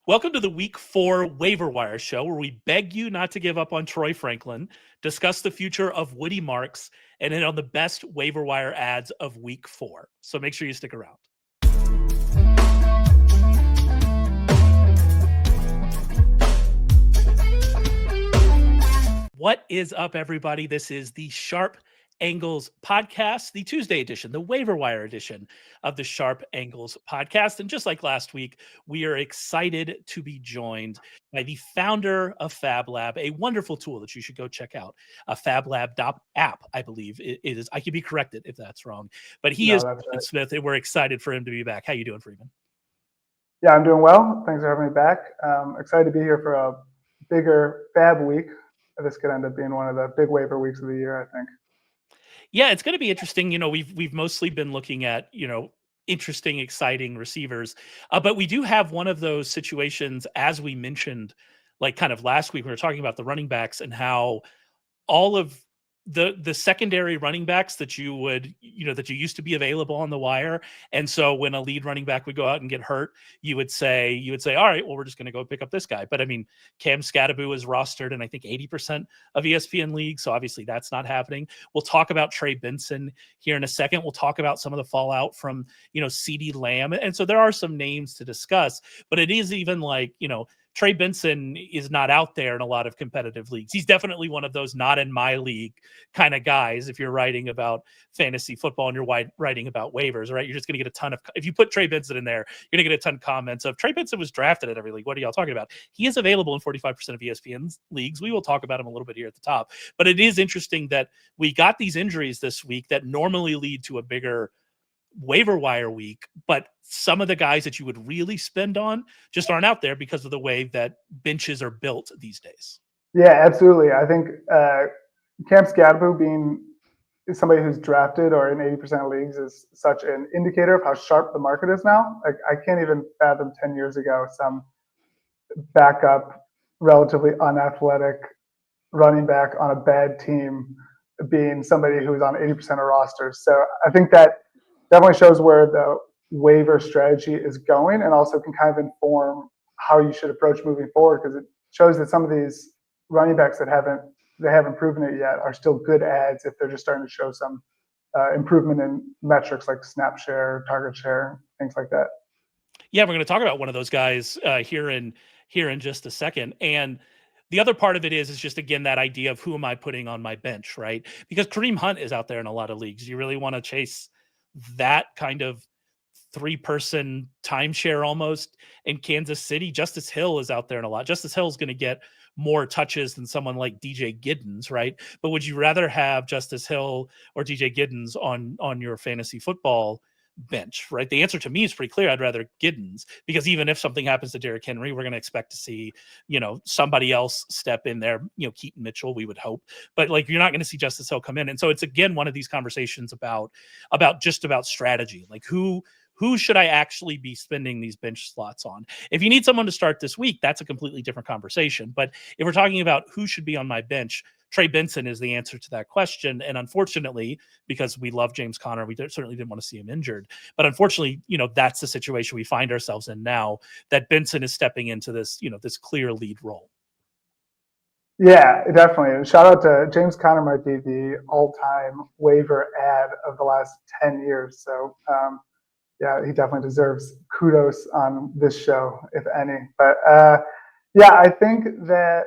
Welcome to the Week 4 Waiver Wire show, where we beg you not to give up on Troy Franklin, discuss the future of Woody Marks, and hit on the best waiver wire ads of Week 4. So make sure you stick around. What is up, everybody? This is the Sharp Angles podcast, the Tuesday edition, the waiver wire edition of the Sharp Angles podcast. And just like last week, we are excited to be joined by the founder of FAABLab, a wonderful tool that you should go check out. FAABLab.app, I believe it is. I could be corrected if that's wrong, but he is Freeman Smith, and we're excited for him to be back. How you doing, Freeman? Yeah, I'm doing well. Thanks for having me back. Excited to be here for a bigger FAAB week. This could end up being one of the big waiver weeks of the year, I think. Yeah, it's going to be interesting. You know, we've mostly been looking at, interesting, exciting receivers. But we do have one of those situations, as we mentioned, like kind of last week, we were talking about the running backs and how all of the secondary running backs that you would, that you used to be available on the wire. And so when a lead running back would go out and get hurt, you would say, all right, well, we're just going to go pick up this guy. But I mean, Skateboo is rostered in, I think, 80% of ESPN leagues. So obviously that's not happening. We'll talk about Benson here in a second. We'll talk about some of the fallout from, CeeDee Lamb. And so there are some names to discuss, but it is even like, Benson is not out there in a lot of competitive leagues. He's definitely one of those not in my league kind of guys. If you're writing about fantasy football and you're writing about waivers, right? You're just going to get a ton of, if you put Benson in there, you're going to get a ton of comments of Benson was drafted at every league. What are y'all talking about? He is available in 45% of ESPN's leagues. We will talk about him a little bit here at the top, but it is interesting that we got these injuries this week that normally lead to a bigger waiver wire week, but some of the guys that you would really spend on just aren't out there because of the way that benches are built these days. Yeah, absolutely. I think Skateboo being somebody who's drafted or in 80% of leagues is such an indicator of how sharp the market is now. Like, I can't even fathom 10 years ago some backup, relatively unathletic running back on a bad team being somebody who's on 80% of rosters. So I think that definitely shows where the waiver strategy is going, and also can kind of inform how you should approach moving forward, because it shows that some of these running backs that haven't proven it yet are still good ads if they're just starting to show some improvement in metrics like snap share, target share, things like that. Yeah, we're going to talk about one of those guys here in just a second. And the other part of it is just, again, that idea of who am I putting on my bench, right? Because Kareem Hunt is out there in a lot of leagues. You really want to chase that kind of 3-person timeshare almost in Kansas City. Justice Hill is out there in a lot. Justice Hill is going to get more touches than someone like DJ Giddens, right? But would you rather have Justice Hill or DJ Giddens on your fantasy football bench, right? The answer to me is pretty clear. I'd rather Giddens, because even if something happens to Derrick Henry, we're going to expect to see, somebody else step in there, Keaton Mitchell, we would hope, but like, you're not going to see Justice Hill come in. And so it's, again, one of these conversations about strategy, like who should I actually be spending these bench slots on? If you need someone to start this week, that's a completely different conversation. But if we're talking about who should be on my bench, Benson is the answer to that question. And unfortunately, because we love James Conner, we certainly didn't want to see him injured. But unfortunately, that's the situation we find ourselves in now, that Benson is stepping into this, this clear lead role. Yeah, definitely. And shout out to James Conner, might be the all-time waiver ad of the last 10 years. So, yeah, he definitely deserves kudos on this show, if any. But yeah, I think that,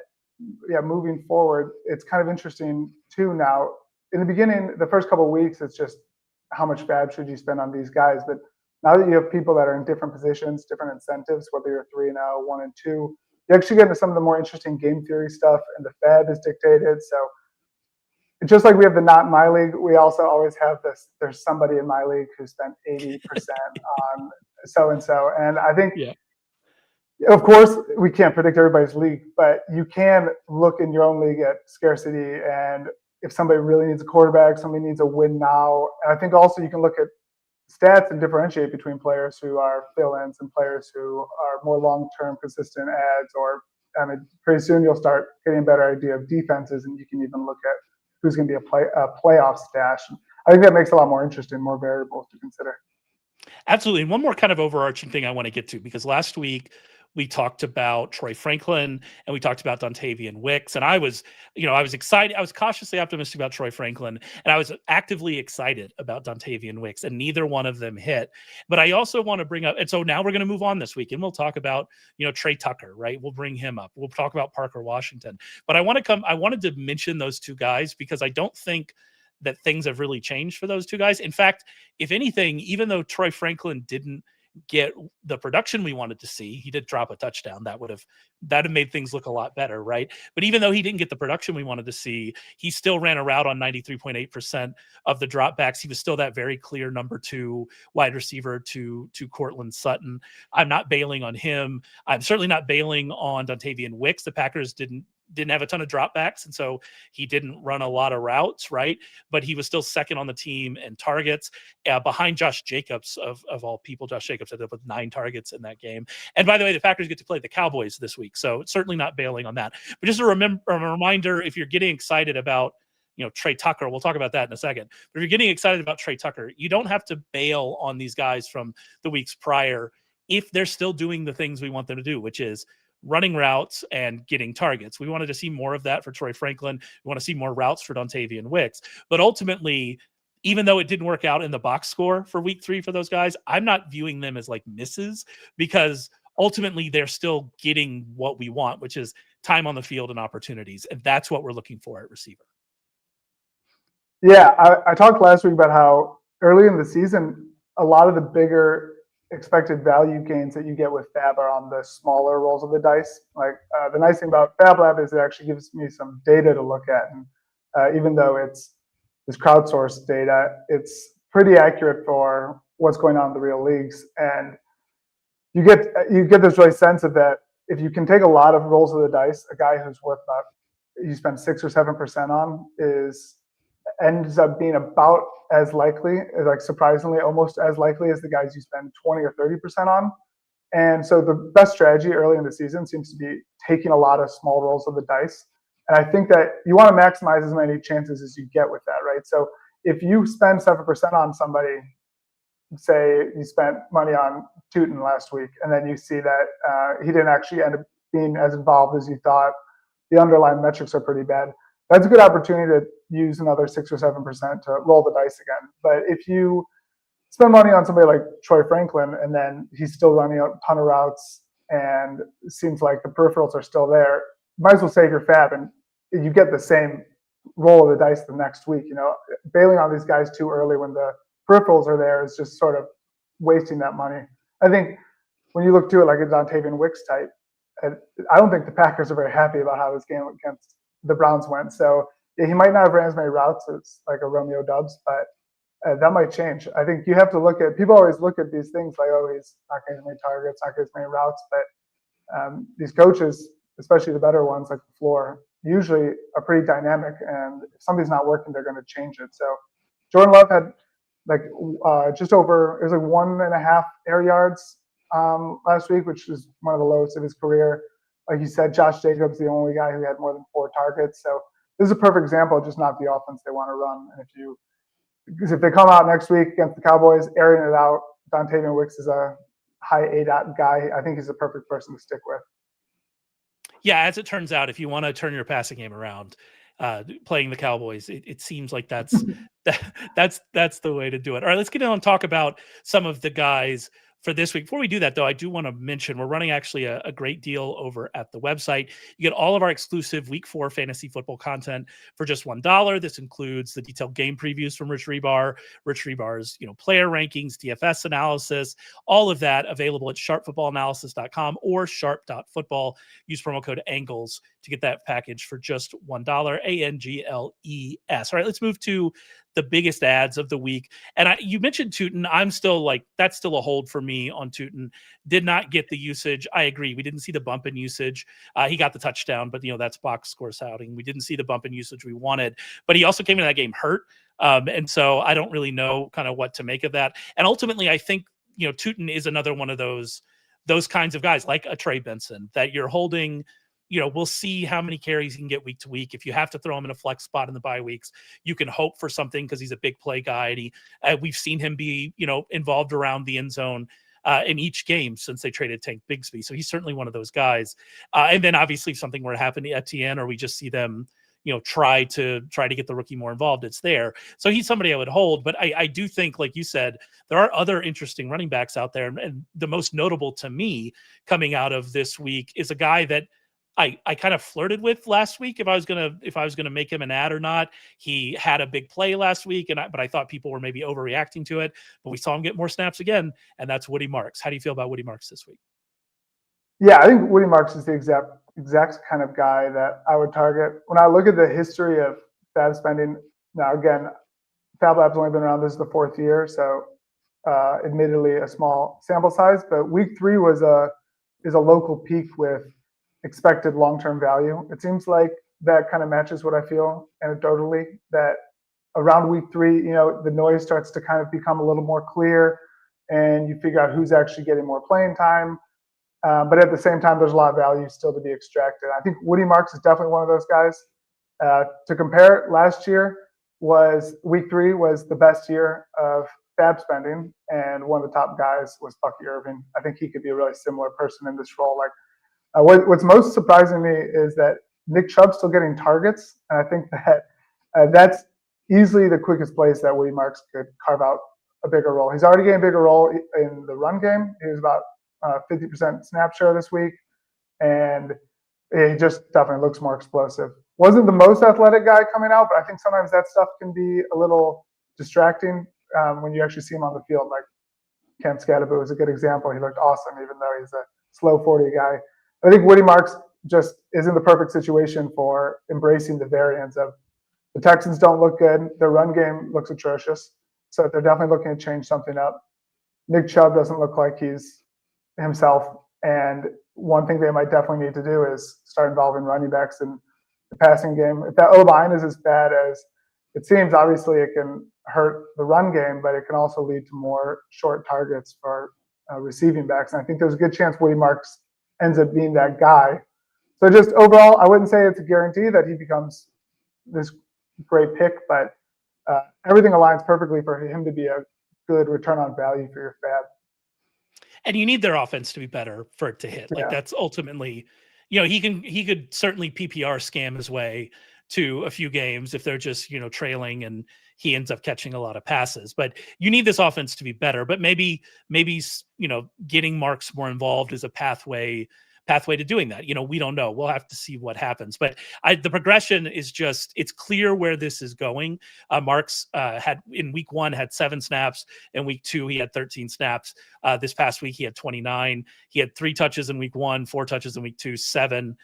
moving forward, it's kind of interesting too now. In the beginning, the first couple of weeks, it's just how much FAAB should you spend on these guys. But now that you have people that are in different positions, different incentives, whether you're 3-0, 1-2, you actually get into some of the more interesting game theory stuff, and the FAAB is dictated. So just like we have the not in my league, we also always have this, there's somebody in my league who spent 80% on so-and-so. And I think, of course, we can't predict everybody's league, but you can look in your own league at scarcity, and if somebody really needs a quarterback, somebody needs a win now. And I think also you can look at stats and differentiate between players who are fill-ins and players who are more long-term consistent ads, or pretty soon you'll start getting a better idea of defenses, and you can even look at who's going to be a playoff stash. I think that makes it a lot more interesting, more variables to consider. Absolutely. And one more kind of overarching thing I want to get to, because last week we talked about Troy Franklin, and we talked about Dontavian Wicks. And I was excited. I was cautiously optimistic about Troy Franklin, and I was actively excited about Dontavian Wicks, and neither one of them hit. But I also want to bring up, and so now we're going to move on this week, and we'll talk about, Tre Tucker, right? We'll bring him up. We'll talk about Parker Washington. But I wanted to mention those two guys because I don't think that things have really changed for those two guys. In fact, if anything, even though Troy Franklin didn't get the production we wanted to see, he did drop a touchdown. That would have made things look a lot better, right? But even though he didn't get the production we wanted to see, he still ran a route on 93.8% of the dropbacks. He was still that very clear number 2 wide receiver to Courtland Sutton. I'm not bailing on him. I'm certainly not bailing on Dontavian Wicks. The Packers didn't have a ton of dropbacks, and so he didn't run a lot of routes, right? But he was still second on the team in targets, behind Josh Jacobs of all people. Josh Jacobs ended up with 9 targets in that game. And by the way, the Packers get to play the Cowboys this week, so certainly not bailing on that. But just a reminder, if you're getting excited about Tre Tucker, we'll talk about that in a second. But if you're getting excited about Tre Tucker, you don't have to bail on these guys from the weeks prior if they're still doing the things we want them to do, which is running routes and getting targets. We wanted to see more of that for Troy Franklin. We want to see more routes for Dontavian Wicks. But ultimately, even though it didn't work out in the box score for week 3 for those guys, I'm not viewing them as like misses, because ultimately they're still getting what we want, which is time on the field and opportunities. And that's what we're looking for at receiver. Yeah, I talked last week about how early in the season, a lot of the bigger expected value gains that you get with FAAB are on the smaller rolls of the dice. Like the nice thing about FAABLab is it actually gives me some data to look at, and even though it's this crowdsourced data, it's pretty accurate for what's going on in the real leagues. And you get this really sense of that if you can take a lot of rolls of the dice, a guy who's worth about, you spend 6 or 7% on ends up being about as likely, like surprisingly, almost as likely as the guys you spend 20 or 30% on. And so the best strategy early in the season seems to be taking a lot of small rolls of the dice. And I think that you want to maximize as many chances as you get with that, right? So if you spend 7% on somebody, say you spent money on Tootin last week, and then you see that he didn't actually end up being as involved as you thought, the underlying metrics are pretty bad. That's a good opportunity to use another 6 or 7% to roll the dice again. But if you spend money on somebody like Troy Franklin, and then he's still running a ton of routes, and it seems like the peripherals are still there, you might as well save your FAAB, and you get the same roll of the dice the next week. Bailing on these guys too early when the peripherals are there is just sort of wasting that money. I think when you look to it like a Dontavian Wicks type, I don't think the Packers are very happy about how this game against the Browns went. So yeah, he might not have ran as many routes as like a Romeo Doubs, but that might change. I think you have to look at, people always look at these things like, oh, he's not getting as many targets, not getting as many routes, but these coaches, especially the better ones like the floor, usually are pretty dynamic, and if something's not working, they're going to change it. So Jordan Love had like just over, it was like 1.5 air yards last week, which is one of the lowest of his career. Like you said, Josh Jacobs, the only guy who had more than 4 targets. So this is a perfect example of just not the offense they want to run. And because if they come out next week against the Cowboys, airing it out, Dontavian Wicks is a high ADOT guy. I think he's the perfect person to stick with. Yeah, as it turns out, if you want to turn your passing game around, playing the Cowboys, it seems like that's the way to do it. All right, let's get on and talk about some of the guys for this week. Before we do that, though, I do want to mention we're running actually a great deal over at the website. You get all of our exclusive Week 4 fantasy football content for just $1. This includes the detailed game previews from Rich Rebar's player rankings, DFS analysis, all of that available at sharpfootballanalysis.com or sharp.football. Use promo code ANGLES to get that package for just $1, ANGLES. All right, let's move to the biggest ads of the week. And you mentioned Tootin. I'm still like, that's still a hold for me on Tootin. Did not get the usage. I agree. We didn't see the bump in usage. He got the touchdown, but that's box score scouting. We didn't see the bump in usage we wanted, but he also came into that game hurt. And so I don't really know kind of what to make of that. And ultimately, I think, Tootin is another one of those kinds of guys like a Trey Benson that you're holding. We'll see how many carries he can get week to week. If you have to throw him in a flex spot in the bye weeks, you can hope for something because he's a big play guy. And we've seen him be, involved around the end zone. in each game since they traded Tank Bigsby. So he's certainly one of those guys. And then obviously if something were to happen to Etienne, or we just see them, try to get the rookie more involved, it's there. So he's somebody I would hold. But I do think, like you said, there are other interesting running backs out there. And the most notable to me coming out of this week is a guy that I kind of flirted with last week if I was gonna make him an ad or not. He had a big play last week, but I thought people were maybe overreacting to it. But we saw him get more snaps again, and that's Woody Marks. How do you feel about Woody Marks this week? Yeah, I think Woody Marks is the exact kind of guy that I would target. When I look at the history of FAAB spending, now again, FAABLab's only been around, this is the 4th year, so admittedly a small sample size, but week 3 is a local peak with expected long-term value. It seems like that kind of matches what I feel anecdotally, that around week 3, the noise starts to kind of become a little more clear, and you figure out who's actually getting more playing time. But at the same time, there's a lot of value still to be extracted. I think Woody Marks is definitely one of those guys. To compare, last year week 3 was the best year of FAAB spending, and one of the top guys was Bucky Irving. I think he could be a really similar person in this role. What's most surprising me is that Nick Chubb's still getting targets, and I think that that's easily the quickest place that Woody Marks could carve out a bigger role. He's already getting a bigger role in the run game. He was about 50% snap share this week, and he just definitely looks more explosive. Wasn't the most athletic guy coming out, but I think sometimes that stuff can be a little distracting when you actually see him on the field. Like Cam Skateboo is a good example. He looked awesome, even though he's a slow 40 guy. I think Woody Marks just is in the perfect situation for embracing the variance of the Texans don't look good. Their run game looks atrocious. So they're definitely looking to change something up. Nick Chubb doesn't look like he's himself. And one thing they might definitely need to do is start involving running backs in the passing game. If that O-line is as bad as it seems, obviously it can hurt the run game, but it can also lead to more short targets for receiving backs. And I think there's a good chance Woody Marks ends up being that guy. So just overall, I wouldn't say it's a guarantee that he becomes this great pick, but everything aligns perfectly for him to be a good return on value for your FAAB. And you need their offense to be better for it to hit. Like that's ultimately, he could certainly PPR scam his way to a few games if they're just, trailing and he ends up catching a lot of passes. But you need this offense to be better. But maybe getting Marks more involved is a pathway to doing that. We don't know. We'll have to see what happens. But the progression is just, it's clear where this is going. Marks had in week 1 had 7 snaps. In week 2, he had 13 snaps. This past week, he had 29. He had 3 touches in week 1, 4 touches in week 2, 7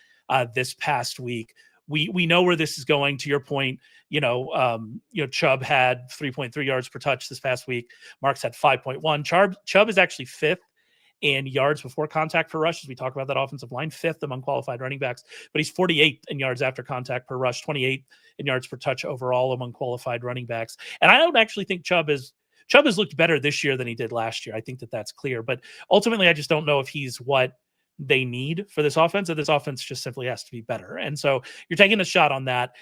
this past week. We know where this is going. To your point, Chubb had 3.3 yards per touch this past week. Marks had 5.1. Chubb is actually 5th in yards before contact per rush, as we talk about that offensive line, 5th among qualified running backs, but he's 48th in yards after contact per rush, 28th in yards per touch overall among qualified running backs. And I don't actually think Chubb has looked better this year than he did last year. I think that's clear, but ultimately I just don't know if he's what they need for this offense, and this offense just simply has to be better. And so you're taking a shot on that.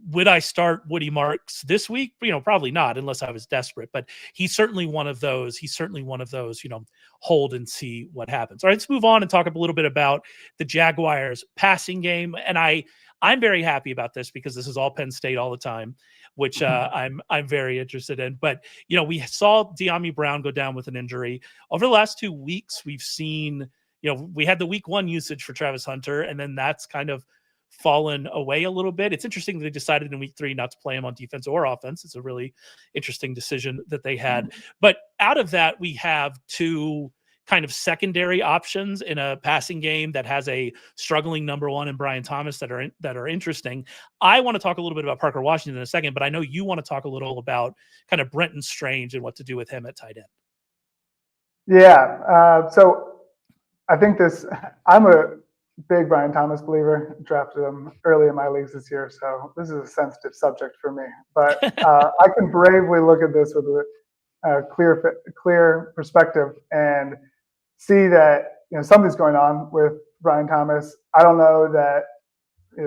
Would I start Woody Marks this week? Probably not, unless I was desperate, but he's certainly one of those, hold and see what happens. All right, let's move on and talk a little bit about the Jaguars passing game. And I'm very happy about this because this is all Penn State all the time, which I'm very interested in. But, we saw Dyami Brown go down with an injury. Over the last 2 weeks, we've seen, we had the week 1 usage for Travis Hunter, and then that's kind of fallen away a little bit. It's interesting they decided in week 3 not to play him on defense or offense. It's a really interesting decision that they had. But out of that, we have 2 kind of secondary options in a passing game that has a struggling number 1 in Brian Thomas that are interesting. I want to talk a little bit about Parker Washington in a second, but I know you want to talk a little about kind of Brenton Strange and what to do with him at tight end. Yeah. So I think I'm a big Brian Thomas believer. Drafted him early in my leagues this year, so this is a sensitive subject for me. But I can bravely look at this with a clear perspective and see that something's going on with Brian Thomas. I don't know that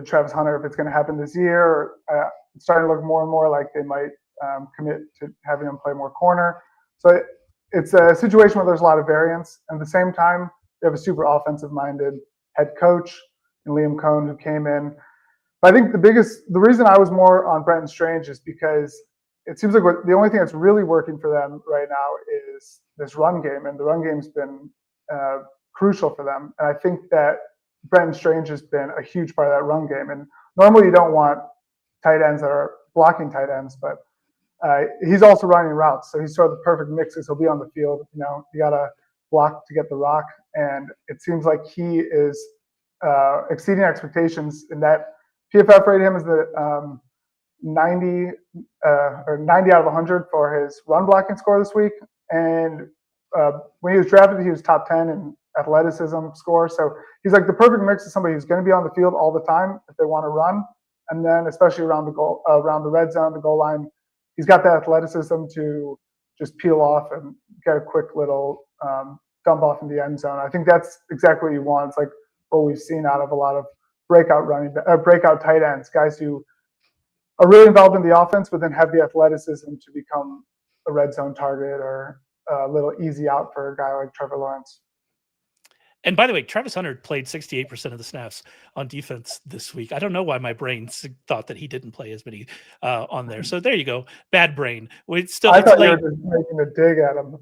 Travis Hunter, if it's going to happen this year. It's starting to look more and more like they might commit to having him play more corner. So it's a situation where there's a lot of variance. And at the same time, they have a super offensive-minded head coach and Liam Cohn who came in. But I think the reason I was more on Brenton Strange is because it seems like the only thing that's really working for them right now is this run game, and the run game's been crucial for them. And I think that Brenton Strange has been a huge part of that run game. And normally you don't want tight ends that are blocking tight ends, but he's also running routes, so he's sort of the perfect mix. He'll be on the field. You got to block to get the rock, and it seems like he is exceeding expectations in that PFF rated him as the 90 out of 100 for his run blocking score this week. And when he was drafted, he was top 10 in athleticism score. So he's like the perfect mix of somebody who's going to be on the field all the time if they want to run, and then especially around the goal, around the red zone, the goal line. He's got that athleticism to just peel off and get a quick little dump off in the end zone. I think that's exactly what you want. It's like what we've seen out of a lot of breakout tight ends, guys who are really involved in the offense, but then have the athleticism to become a red zone target or a little easy out for a guy like Trevor Lawrence. And by the way, Travis Hunter played 68% of the snaps on defense this week. I don't know why my brain thought that he didn't play as many on there. So there you go. Bad brain. I thought you were just making a dig at him.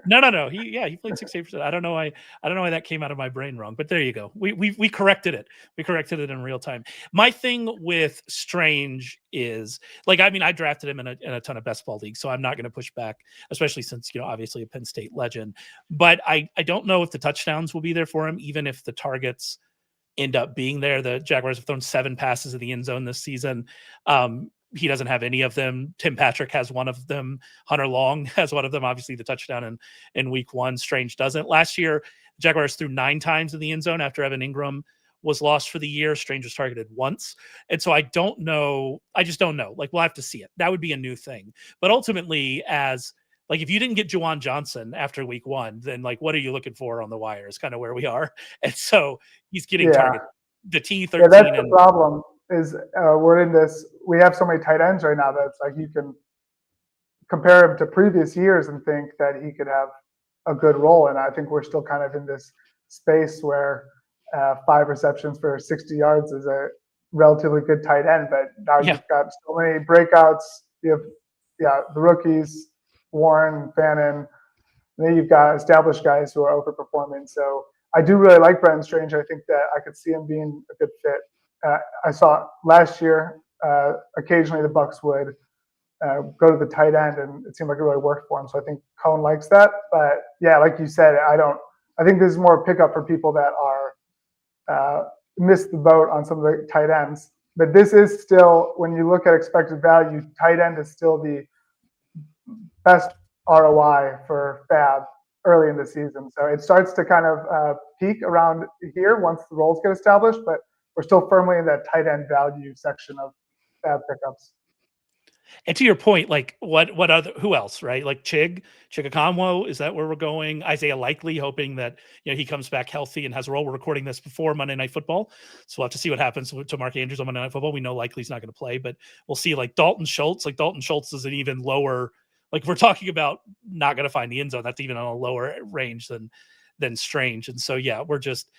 No. He played 68%. I don't know why that came out of my brain wrong. But there you go. We corrected it. We corrected it in real time. My thing with Strange is I drafted him in a ton of best ball leagues, so I'm not going to push back, especially since obviously a Penn State legend. But I don't know if the touchdowns will be there for him, even if the targets end up being there. The Jaguars have thrown 7 passes in the end zone this season. He doesn't have any of them. Tim Patrick has one of them. Hunter Long has one of them. Obviously, the touchdown in week 1. Strange doesn't. Last year, the Jaguars threw 9 times in the end zone after Evan Ingram was lost for the year. Strange was targeted once. And so I don't know. I just don't know. We'll have to see it. That would be a new thing. But ultimately, if you didn't get Juwan Johnson after week 1, then what are you looking for on the wire is kind of where we are. And so he's getting targeted. The T13. Yeah, that's the problem is we're in this, we have so many tight ends right now that's you can compare him to previous years and think that he could have a good role. And I think we're still kind of in this space where 5 receptions for 60 yards is a relatively good tight end. But now you've got so many breakouts. You have the rookies, Warren, Fannin. And then you've got established guys who are overperforming. So I do really like Brenton Strange. I think that I could see him being a good fit. I saw last year, occasionally the Bucs would go to the tight end, and it seemed like it really worked for him. So I think Cohn likes that. But yeah, like you said, I think this is more a pickup for people that are missed the boat on some of the tight ends. But this is still, when you look at expected value, tight end is still the best ROI for FAAB early in the season. So it starts to kind of peak around here once the roles get established, but we're still firmly in that tight end value section of FAAB pickups. And to your point, who else, right? Chig Okonkwo, is that where we're going? Isaiah Likely, hoping that he comes back healthy and has a role. We're recording this before Monday Night Football, so we'll have to see what happens to Mark Andrews on Monday Night Football. We know Likely's not going to play, but we'll see. Dalton Schultz, Dalton Schultz is an even lower. If we're talking about not going to find the end zone, that's even on a lower range than Strange. And so we're just.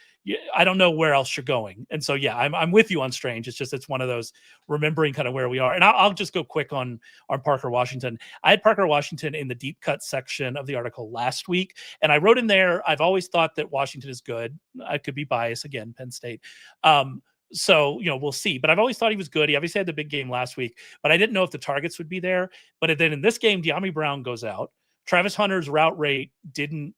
I don't know where else you're going. And so, I'm with you on Strange. It's one of those remembering kind of where we are. And I'll just go quick on Parker Washington. I had Parker Washington in the deep cut section of the article last week. And I wrote in there, I've always thought that Washington is good. I could be biased again, Penn State. So, we'll see. But I've always thought he was good. He obviously had the big game last week, but I didn't know if the targets would be there. But then in this game, Dyami Brown goes out. Travis Hunter's route rate didn't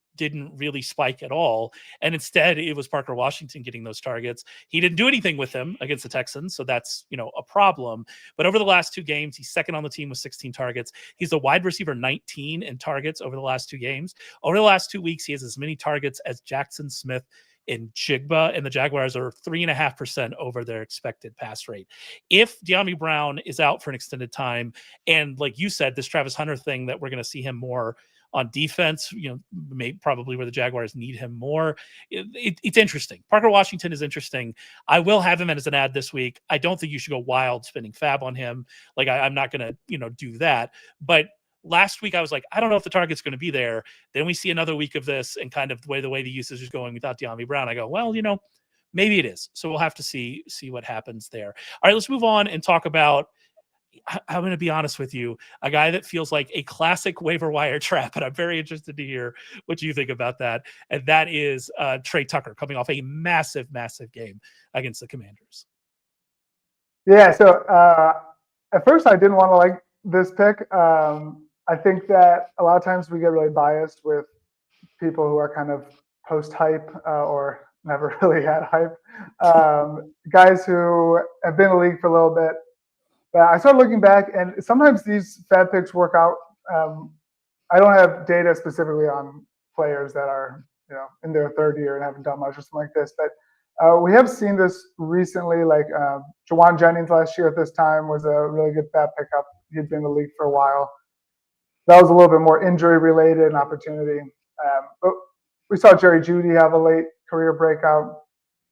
really spike at all. And instead it was Parker Washington getting those targets. He didn't do anything with them against the Texans. So that's, a problem. But over the last 2 games, he's second on the team with 16 targets. He's the wide receiver 19 in targets over the last 2 games. Over the last 2 weeks, he has as many targets as Jackson Smith in Jigba, and the Jaguars are 3.5% over their expected pass rate. If Dyami Brown is out for an extended time, and like you said, this Travis Hunter thing that we're going to see him more on defense, probably where the Jaguars need him more. It's interesting. Parker Washington is interesting. I will have him as an ad this week. I don't think you should go wild spending FAAB on him. I'm not going to, do that. But last week I was like, I don't know if the target's going to be there. Then we see another week of this and kind of the way the usage is going without Dyami Brown. I go, well, maybe it is. So we'll have to see what happens there. All right, let's move on and talk about, I'm going to be honest with you, a guy that feels like a classic waiver wire trap, and I'm very interested to hear what you think about that. And that is Tre Tucker coming off a massive, massive game against the Commanders. Yeah, so at first I didn't want to like this pick. I think that a lot of times we get really biased with people who are kind of post-hype or never really had hype. Guys who have been in the league for a little bit. But I started looking back, and sometimes these FAAB picks work out. I don't have data specifically on players that are in their third year and haven't done much or something like this, but we have seen this recently. Like Jawan Jennings last year at this time was a really good FAAB pickup. He'd been in the league for a while. That was a little bit more injury related and opportunity. But we saw Jerry Jeudy have a late career breakout.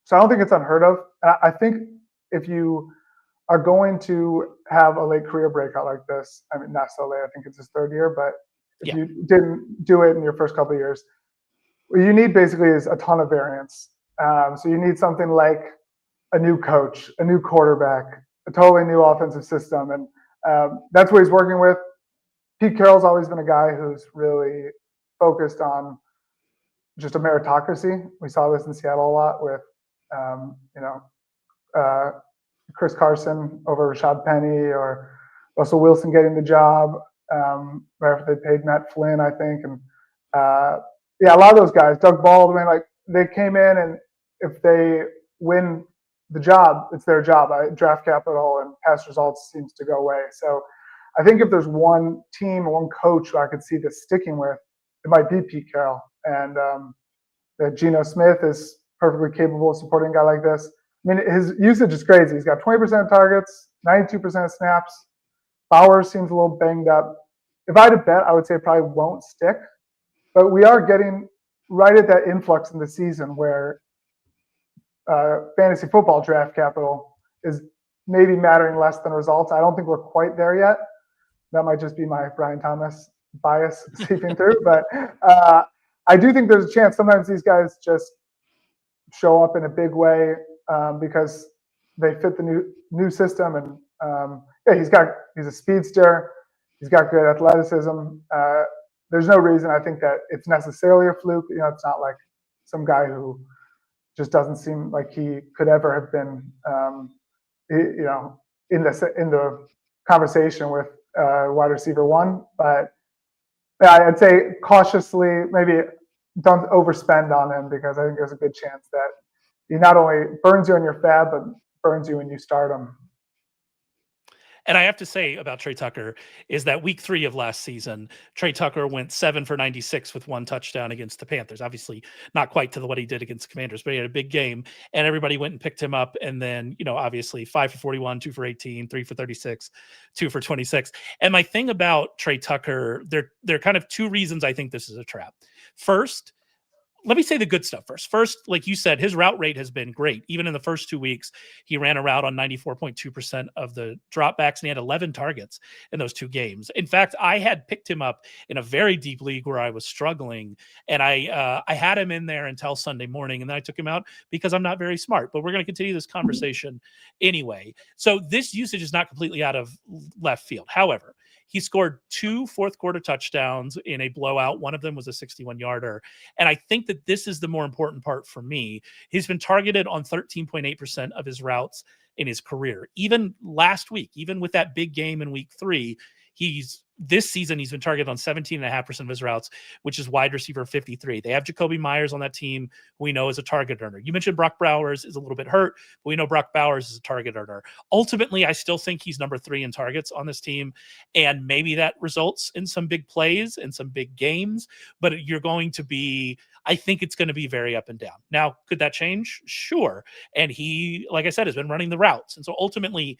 So I don't think it's unheard of. I think if you are going to have a late career breakout like this, I mean, not so late, I think it's his third year, but if you didn't do it in your first couple of years, what you need basically is a ton of variance. So you need something like a new coach, a new quarterback, a totally new offensive system. And that's what he's working with. Pete Carroll's always been a guy who's really focused on just a meritocracy. We saw this in Seattle a lot with, Chris Carson over Rashad Penny or Russell Wilson getting the job right after they paid Matt Flynn, I think. And a lot of those guys, Doug Baldwin, like they came in, and if they win the job, it's their job. Draft capital and past results seems to go away. So I think if there's one team, one coach who I could see this sticking with, it might be Pete Carroll. And that Geno Smith is perfectly capable of supporting a guy like this. I mean, his usage is crazy. He's got 20% of targets, 92% of snaps. Bowers seems a little banged up. If I had to bet, I would say it probably won't stick. But we are getting right at that influx in the season where fantasy football draft capital is maybe mattering less than results. I don't think we're quite there yet. That might just be my Brian Thomas bias seeping through. But I do think there's a chance sometimes these guys just show up in a big way because they fit the new system. And he's a speedster. He's got good athleticism. There's no reason I think that it's necessarily a fluke. It's not like some guy who just doesn't seem like he could ever have been, in the conversation with wide receiver one. But I'd say cautiously, maybe don't overspend on him, because I think there's a good chance that he not only burns you on your FAAB, but burns you when you start him. And I have to say about Tre Tucker is that week 3 of last season, Tre Tucker went 7 for 96 with 1 touchdown against the Panthers. Obviously not quite to what he did against the Commanders, but he had a big game and everybody went and picked him up. And then, obviously 5 for 41, 2 for 18, 3 for 36, 2 for 26. And my thing about Tre Tucker, there are kind of 2 reasons I think this is a trap. First, let me say the good stuff first. First, like you said, his route rate has been great. Even in the first 2 weeks, he ran a route on 94.2% of the dropbacks, and he had 11 targets in those 2 games. In fact, I had picked him up in a very deep league where I was struggling, and I had him in there until Sunday morning, and then I took him out because I'm not very smart. But we're going to continue this conversation anyway. So this usage is not completely out of left field. However, he scored 2 fourth-quarter touchdowns in a blowout. One of them was a 61-yarder. And I think that this is the more important part for me. He's been targeted on 13.8% of his routes in his career. Even last week, even with that big game in week 3, this season he's been targeted on 17.5% of his routes, which is wide receiver 53. They have Jacoby Myers on that team, who we know is a target earner. You mentioned Brock Bowers is a little bit hurt, but we know Brock Bowers is a target earner. Ultimately, I still think he's number 3 in targets on this team, and maybe that results in some big plays and some big games, but I think it's going to be very up and down. Now, could that change? Sure. And he, like I said, has been running the routes. And so ultimately,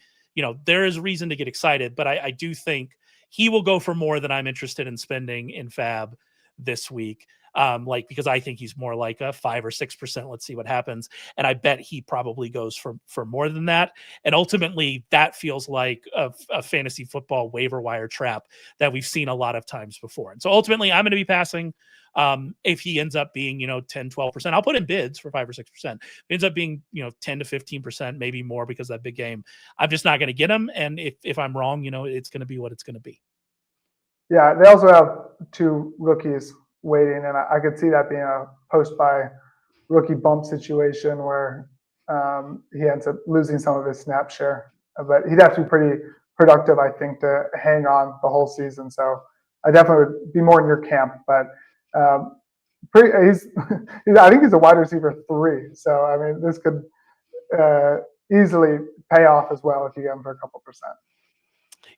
there is reason to get excited, but I do think he will go for more than I'm interested in spending in FAAB this week. like, because I think he's more like a 5 or 6%. Let's see what happens. And I bet he probably goes for more than that. And ultimately, that feels like a fantasy football waiver wire trap that we've seen a lot of times before. And so ultimately, I'm going to be passing. If he ends up being, 10, 12%, I'll put in bids for 5 or 6%. If it ends up being, 10 to 15%, maybe more because of that big game, I'm just not going to get him. And if I'm wrong, it's going to be what it's going to be. Yeah, they also have 2 rookies waiting, and I could see that being a post-buy rookie bump situation where he ends up losing some of his snap share. But he'd have to be pretty productive, I think, to hang on the whole season. So I definitely would be more in your camp. But I think he's a wide receiver 3. So, I mean, this could easily pay off as well if you get him for a couple percent.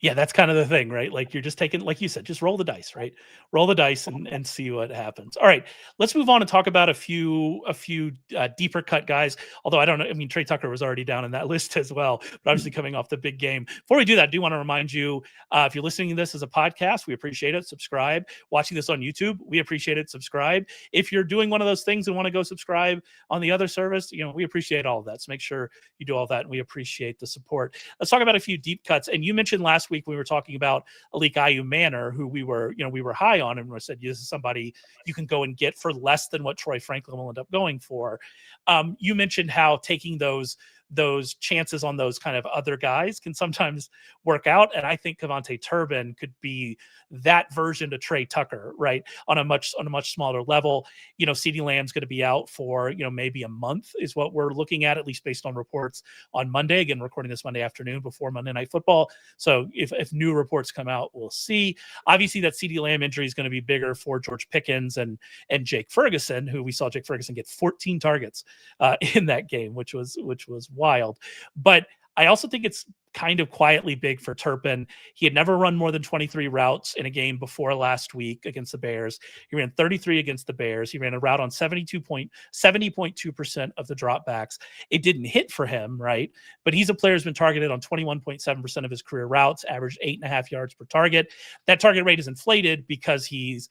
Yeah, that's kind of the thing, right? Like, you're just taking, like you said, just roll the dice, right? Roll the dice and see what happens. All right, let's move on and talk about a few deeper cut guys. Although I don't know, I mean, Tre Tucker was already down in that list as well, but obviously coming off the big game. Before we do that, I do want to remind you, if you're listening to this as a podcast, we appreciate it. Subscribe. Watching this on YouTube, we appreciate it. Subscribe. If you're doing one of those things and want to go subscribe on the other service, we appreciate all of that. So make sure you do all that, and we appreciate the support. Let's talk about a few deep cuts. And you mentioned last week we were talking about Alicayu Manor, who we were high on, and we said this is somebody you can go and get for less than what Troy Franklin will end up going for. You mentioned how taking those chances on those kind of other guys can sometimes work out. And I think KaVontae Turpin could be that version to Tre Tucker, right? On a much smaller level. CeeDee Lamb's going to be out for, maybe a month is what we're looking at least based on reports on Monday. Again, recording this Monday afternoon before Monday Night Football. So if new reports come out, we'll see. Obviously that CeeDee Lamb injury is going to be bigger for George Pickens and Jake Ferguson, who we saw Jake Ferguson get 14 targets in that game, which was wild. But I also think it's kind of quietly big for Turpin. He had never run more than 23 routes in a game before last week against the Bears. He ran 33 against the Bears. He ran a route on 70.2% of the dropbacks. It didn't hit for him, right? But he's a player who's been targeted on 21.7% of his career routes, averaged 8.5 yards per target. That target rate is inflated because he's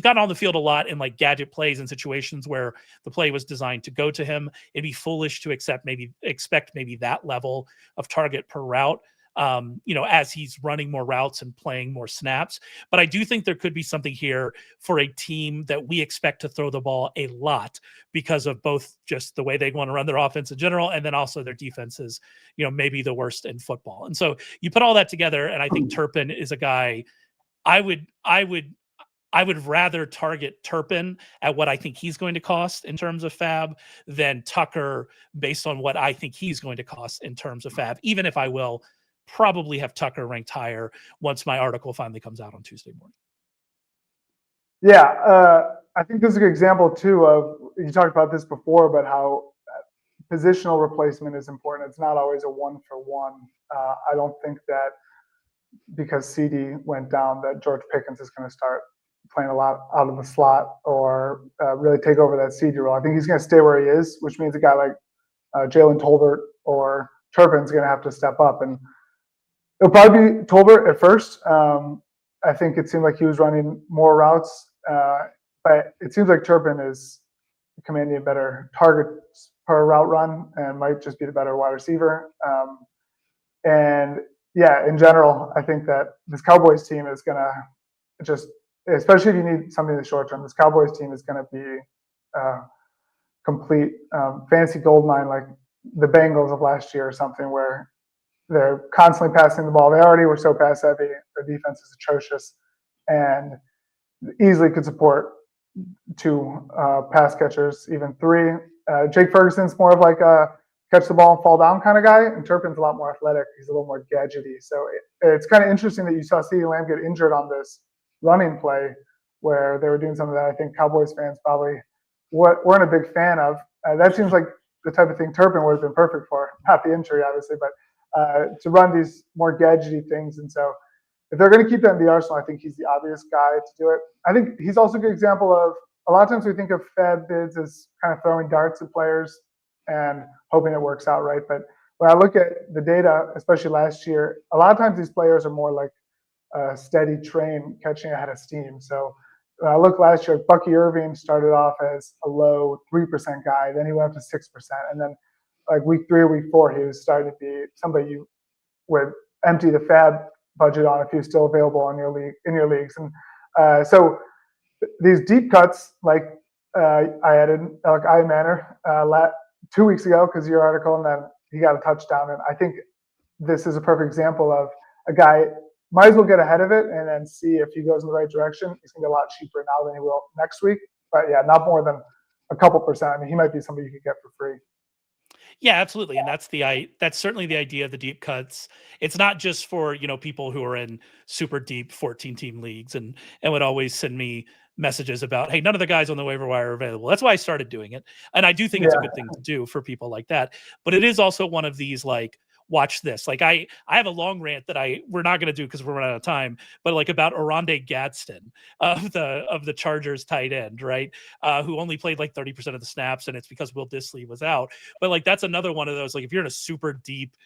gotten on the field a lot in like gadget plays and situations where the play was designed to go to him. It'd be foolish to expect maybe that level of target per route, as he's running more routes and playing more snaps. But I do think there could be something here for a team that we expect to throw the ball a lot because of both just the way they want to run their offense in general, and then also their defense is, maybe the worst in football. And so you put all that together, and I think Turpin is a guy I would rather target Turpin at what I think he's going to cost in terms of FAAB than Tucker based on what I think he's going to cost in terms of FAAB, even if I will probably have Tucker ranked higher once my article finally comes out on Tuesday morning. Yeah, I think this is a good example too of, you talked about this before, but how positional replacement is important. It's not always a 1-for-1. I don't think that because CD went down that George Pickens is going to start playing a lot out of the slot or really take over that CD role. I think he's going to stay where he is, which means a guy like Jalen Tolbert or Turpin's going to have to step up. And it'll probably be Tolbert at first. I think it seemed like he was running more routes, but it seems like Turpin is commanding a better targets per route run and might just be the better wide receiver. And yeah, in general, I think that this Cowboys team is going to just, especially if you need something in the short term, this Cowboys team is going to be complete fantasy goldmine like the Bengals of last year or something, where they're constantly passing the ball. They already were so pass heavy. Their defense is atrocious and easily could support 2 pass catchers, even 3. Jake Ferguson's more of like a catch the ball and fall down kind of guy, and Turpin's a lot more athletic. He's a little more gadgety. So it's kind of interesting that you saw CeeDee Lamb get injured on this running play where they were doing something that I think Cowboys fans probably weren't a big fan of. That seems like the type of thing Turpin would have been perfect for. Not the injury, obviously, but to run these more gadgety things. And so if they're going to keep that in the arsenal, I think he's the obvious guy to do it. I think he's also a good example of, a lot of times we think of FAAB bids as kind of throwing darts at players and hoping it works out right. But when I look at the data, especially last year, a lot of times these players are more like a steady train catching ahead of steam. So when I looked last year, Bucky Irving started off as a low 3% guy. Then he went up to 6%. And then like week 3 or week 4, he was starting to be somebody you would empty the FAAB budget on if he was still available in your leagues. And so these deep cuts, like I added like I Manor 2 weeks ago because of your article, and then he got a touchdown. And I think this is a perfect example of a guy might as well get ahead of it and then see if he goes in the right direction. He's going to be a lot cheaper now than he will next week. But yeah, not more than a couple percent. I mean, he might be somebody you could get for free. Yeah, absolutely. And that's certainly the idea of the deep cuts. It's not just for, people who are in super deep 14 team leagues and would always send me messages about, hey, none of the guys on the waiver wire are available. That's why I started doing it. And I do think it's a good thing to do for people like that. But it is also one of these like, watch this. Like I have a long rant that we're not going to do because we're running out of time, but like about Oronde Gadsden of the Chargers tight end, right? Who only played like 30% of the snaps, and it's because Will Dissly was out. But like that's another one of those, like if you're in a super deep,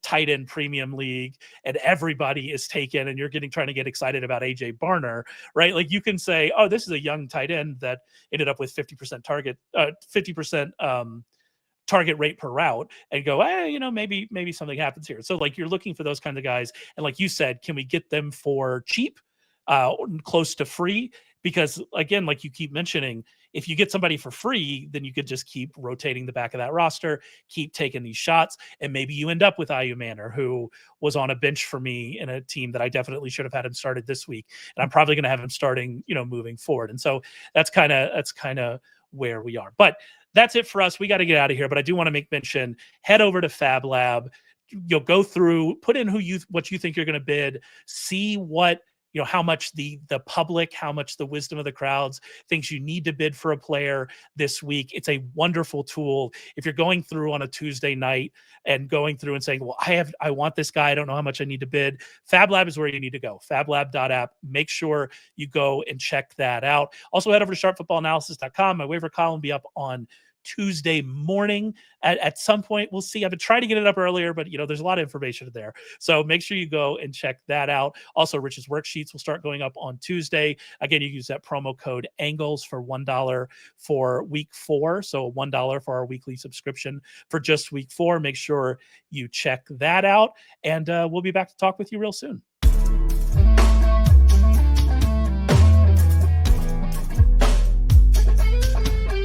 tight end premium league and everybody is taken and you're trying to get excited about AJ Barner, right? Like you can say, oh, this is a young tight end that ended up with 50% target rate per route, and go, maybe something happens here. So like you're looking for those kinds of guys. And like you said, can we get them for cheap, close to free? Because again, like you keep mentioning, if you get somebody for free, then you could just keep rotating the back of that roster, keep taking these shots. And maybe you end up with Ayu Manor, who was on a bench for me in a team that I definitely should have had him started this week. And I'm probably going to have him starting, moving forward. And so that's kind of where we are. But that's it for us. We got to get out of here, but I do want to make mention, head over to FAABLab. You'll go through, put in what you think you're going to bid, see what, how much the public, how much the wisdom of the crowds thinks you need to bid for a player this week. It's a wonderful tool. If you're going through on a Tuesday night and going through and saying, well, I want this guy, I don't know how much I need to bid, FAABLab is where you need to go. FAABLab.app. Make sure you go and check that out. Also head over to sharpfootballanalysis.com. My waiver column will be up on Tuesday morning at some point. We'll see. I've been trying to get it up earlier, but there's a lot of information there. So make sure you go and check that out. Also, Rich's worksheets will start going up on Tuesday. Again, you use that promo code ANGLES for $1 for week 4. So $1 for our weekly subscription for just week 4. Make sure you check that out. And we'll be back to talk with you real soon.